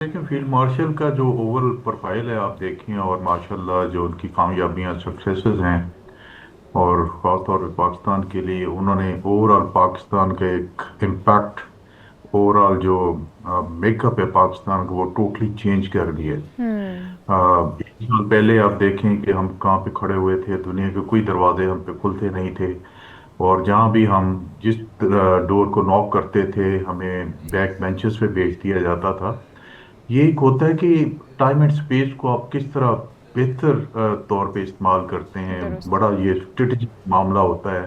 देखिए field marshal का जो ओवरऑल प्रोफाइल है आप देखें और माशाल्लाह जो उनकी कामयाबियां सक्सेसेस हैं और ख़ास तौर पे पाकिस्तान के लिए उन्होंने ओवरऑल पाकिस्तान का एक इम्पैक्ट ओवरऑल जो मेकअप है पाकिस्तान का वो टोटली चेंज कर दिया है। हम्म। 1 साल पहले आप देखें कि हम कहाँ पे खड़े हुए थे, दुनिया के कोई दरवाजे हम पे खुलते नहीं थे। और जहाँ भी हम जिस डोर को नॉक करते थे हमें बैक बेंचेस पे भेज दिया जाता था। ये एक होता है कि टाइम एंड स्पेस को आप किस तरह बेहतर तौर पे इस्तेमाल करते हैं, दुरुस्त। बड़ा ये स्ट्रेटेजिक मामला होता है।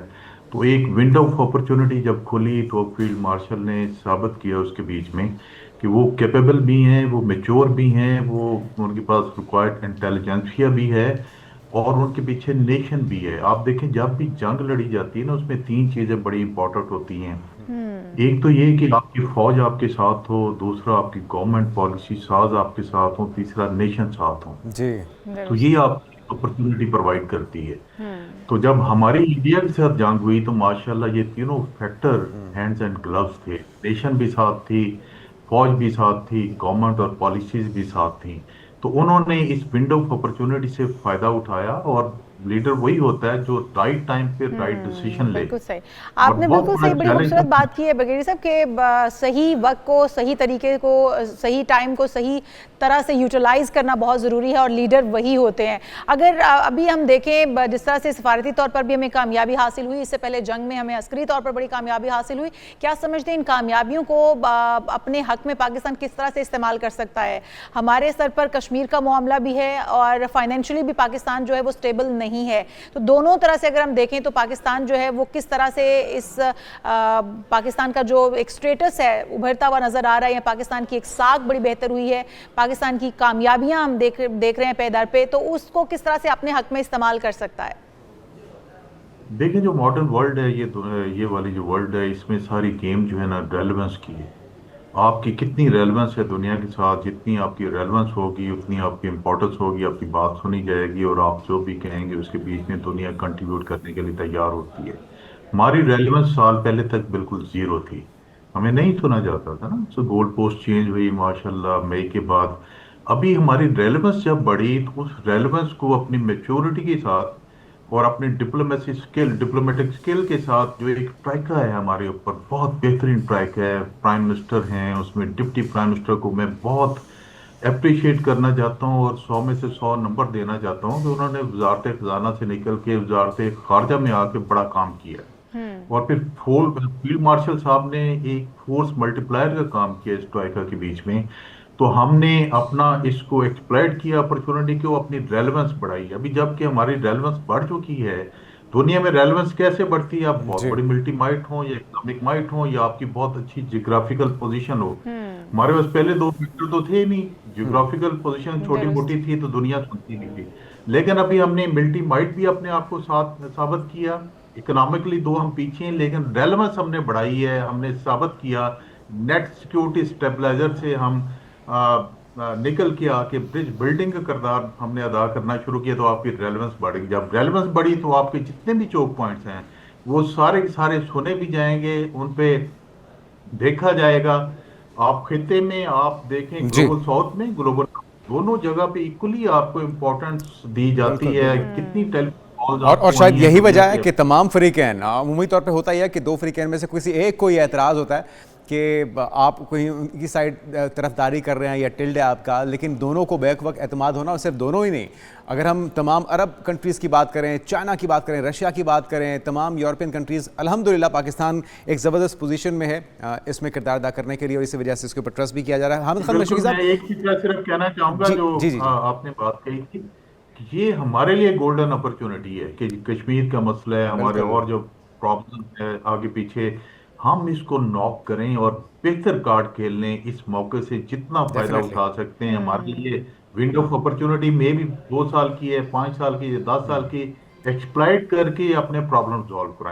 तो एक विंडो ऑफ अपॉर्चुनिटी जब खुली तो फील्ड मार्शल ने साबित किया उसके बीच में कि वो कैपेबल भी हैं, वो मेच्योर भी हैं, वो उनके पास रिक्वायर्ड इंटेलिजेंसिया भी है और उनके पीछे नेशन भी है। आप देखें जब भी जंग लड़ी जाती है ना उसमें 3 चीजें बड़ी इंपॉर्टेंट होती हैं। हम्म। एक तो ये कि आपकी फौज आपके साथ हो, दूसरा आपकी गवर्नमेंट पॉलिसी साज आपके साथ हो, तीसरा नेशन साथ हो। जी। तो ये दुरुस्त। आपकी अपॉर्चुनिटी प्रोवाइड करती है। हम्म। तो जब हमारी इंडिया के साथ जंग हुई तो माशाल्लाह ये तीनों फैक्टर हैंड्स एंड ग्लव्स थे। नेशन भी साथ थी, फौज भी साथ थी, गवर्नमेंट और पॉलिसीज भी साथ थी। तो उन्होंने इस विंडो ऑफ अपॉर्चुनिटी से फायदा उठाया और लीडर वही होता है जो राइट टाइम पे राइट डिसीजन ले। बिल्कुल सही। और आपने बहुत बिल्कुल बड़ा सही, बड़ी चैलेंज खूबसूरत बात की है बगेरी साहब कि सही वक्त को, सही तरीके को, सही टाइम को सही तरह से यूटिलाइज करना बहुत ज़रूरी है और लीडर वही होते हैं। अगर अभी हम देखें जिस तरह से सफारती तौर पर भी हमें कामयाबी हासिल हुई, इससे पहले जंग में हमें अस्करी तौर पर बड़ी कामयाबी हासिल हुई, क्या समझते हैं इन कामयाबियों को अपने हक में पाकिस्तान किस तरह से इस्तेमाल कर सकता है? हमारे स्तर पर कश्मीर का मामला भी है और फाइनेंशियली भी पाकिस्तान जो है वो स्टेबल नहीं है। तो दोनों तरह से अगर हम देखें तो पाकिस्तान जो है वो किस तरह से इस पाकिस्तान का जो एक स्टेटस है उभरता हुआ नजर आ रहा है, या पाकिस्तान की एक साख बड़ी बेहतर हुई है, पाकिस्तान की कामयाबियां हम देख रहे हैं पैदर पे, तो उसको किस तरह से अपने हक में इस्तेमाल कर सकता है? देखिए जो मॉडर्न वर्ल्ड है ये वाली जो वर्ल्ड है इसमें सारी गेम जो है ना रेलेवेंस की है। आपकी कितनी रेलेवेंस है दुनिया के साथ, जितनी आपकी रेलेवेंस होगी उतनी आपकी इम्पोर्टेंस होगी, आपकी बात सुनी जाएगी और आप जो भी कहेंगे उसके बीच में दुनिया कंट्रीब्यूट करने के लिए तैयार होती है। हमारी रेलेवेंस साल पहले तक बिल्कुल जीरो थी, हमें नहीं सुना जाता था ना। सो गोल्ड पोस्ट चेंज हुई माशाल्लाह मई के बाद। अभी हमारी रेलेवेंस जब बढ़ी तो उस रेलेवेंस को अपनी मेच्योरिटी के साथ और अपनी डिप्लोमेसी स्किल डिप्लोमेटिक स्किल के साथ जो एक ट्राइका है हमारे ऊपर, बहुत बेहतरीन ट्राइक है। प्राइम मिनिस्टर हैं उसमें, डिप्टी प्राइम मिनिस्टर को मैं बहुत अप्रिशिएट करना चाहता हूँ और 100 में से 100 नंबर देना चाहता हूँ कि उन्होंने वजारत खजाना से निकल के वजारत खारजा में आके बड़ा काम किया। हम्म। और फिर फील्ड मार्शल साहब ने एक फोर्स मल्टीप्लायर का काम किया इस ट्राइका के बीच में। तो हमने अपना इसको एक्सप्लॉइट किया अपॉर्चुनिटी को, अपनी रेलेवेंस बढ़ाई। अभी जबकि हमारी रेलेवेंस बढ़ चुकी है, दुनिया में रेलेवेंस कैसे बढ़ती है? आप बहुत जी। बड़ी मिलिट्री माइट हो या इकोनॉमिक माइट हो या आपकी बहुत अच्छी जियोग्राफिकल पोजीशन हो। हम्म। हमारे पास पहले दो फैक्टर तो थे ही नहीं, जियोग्राफिकल पोजीशन छोटी दुरुस्त। मोटी थी तो दुनिया सुनती नहीं थी। लेकिन अभी हमने मिलिट्री माइट भी अपने आप को साथ साबित किया। इकोनॉमिकली दो हम पीछे हैं लेकिन रेलेवेंस हमने बढ़ाई है, हमने साबित किया। नेट सिक्योरिटी स्टेबलाइजर से हम निकल के आके ब्रिज बिल्डिंग का किरदार हमने अदा करना शुरू किया। तो आपकी रेलेवेंस बढ़ेगी, जब रेलेवेंस बढ़ी तो आपके जितने भी चौक पॉइंट्स हैं वो सारे के सारे सुने भी जाएंगे, उन पे देखा जाएगा। आप खिते में आप देखें, जी। ग्लोबल साउथ में, ग्लोबल दोनों जगह पे इक्वली आपको इम्पोर्टेंस दी जाती बिल्कुल है। बिल्कुल। कितनी टेलीफोन कॉल्स और आपको आई शायद हैं यही दुनिया वजह है के। कि तमाम फ्रीकैन अमूमी तौर पे होता ही है कि दो फ्रीकैन में से किसी एक को ये एतराज़ होता है कि आप कोई उनकी साइड तरफदारी कर रहे हैं या टिल्ड है आपका, लेकिन दोनों को बैक वक्त एतमाद होना, और सिर्फ दोनों ही नहीं, अगर हम तमाम अरब कंट्रीज़ की बात करें, चाइना की बात करें, रशिया की बात करें, तमाम यूरोपियन कंट्रीज़, अल्हम्दुलिल्लाह पाकिस्तान एक ज़बरदस्त पोजीशन में है इसमें किरदार अदा करने के लिए, और इसी वजह से इसके ऊपर ट्रस्ट भी किया जा रहा है। हामिद खान बिल्कुल, मशरक़ी मैं साहब। एक चीज का सिर्फ कहना चाहूंगा जी जो जी जी जी। आपने बात कही थी कि ये हमारे लिए गोल्डन अपॉर्चुनिटी है कि कश्मीर का मसला है, हमारे बिल्कुल। और जो प्रॉब्लम है आगे पीछे, हम इसको नॉक करें और बेहतर कार्ड खेल लें। इस मौके से जितना फायदा डेफिनेटली। उठा सकते हैं हमारे लिए विंडो ऑफ अपॉर्चुनिटी में भी 2 साल की है, 5 साल की है, 10 साल की, एक्सप्लॉइट करके अपने प्रॉब्लम सॉल्व कराएं।